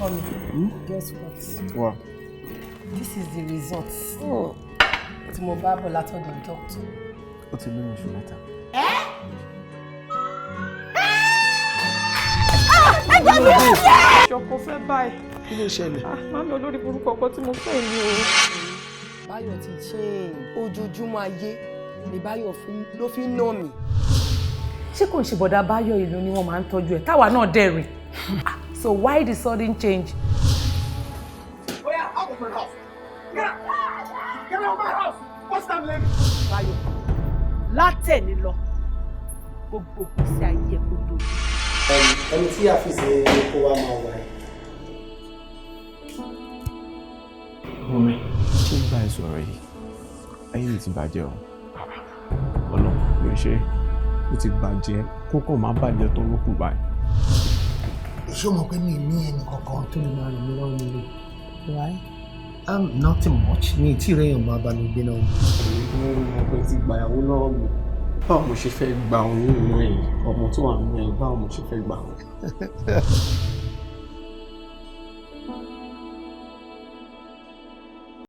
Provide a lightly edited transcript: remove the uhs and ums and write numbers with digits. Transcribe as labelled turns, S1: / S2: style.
S1: Come, guess what?
S2: What?
S1: This is the result. Tí mo bá bọ̀ látọ̀dọ̀ doctor.
S2: Ó ti lóyún oṣù mẹ́ta.
S3: Ṣọ̀kọ̀ fẹ́ báyìí.
S2: Kí ló ṣẹlẹ̀?
S3: Màmí olórí burúkú ọkọ tí mo fẹ́ ni o.
S1: Báyọ̀ ti change. Ojoojúmọ́ ayé ni Báyọ̀ ló fi ń ná mi.
S3: Ṣé kò ń ṣe bọ̀dá Báyọ̀ ìlú ni wọ́n máa ń tọ́jú ẹ̀? Táwa náà dẹ̀rìn. So why the sudden change?
S4: Oh yeah, out of my house. Get out! Get out of my house! What's that name?
S3: Báyọ̀, látẹ̀ni lọ, gbogbo gbèsè ayé ẹ̀ kò tó.
S5: Ẹni tí a fi ṣe kó wa máa wà ẹ́.
S2: Mọ́mí, ṣé ń bá ẹ sọ̀rọ̀ yìí? Ayé mi ti bàjẹ́ o. Ọlọ́run ló ń ṣe é. Ó ti bàjẹ́ kókó máa bàjẹ́ tó ló kù báyìí.
S5: Ṣé o mọ̀ pé mi ní ẹnì kankan tó lè máa rìn mí lọ́wọ́ nílé? Why? Nothing much. Mi tí rẹ̀ yàn máa bá mi gbé náà. Mo mọ̀ pé ti gba ìyàwó lọ́wọ́ mi. Báwo mo ṣe fẹ́ gba oyún inú ẹ̀yìn? Ọmọ tó wà nínú ẹ̀ báwo mo ṣe fẹ́ gbà wọ́n?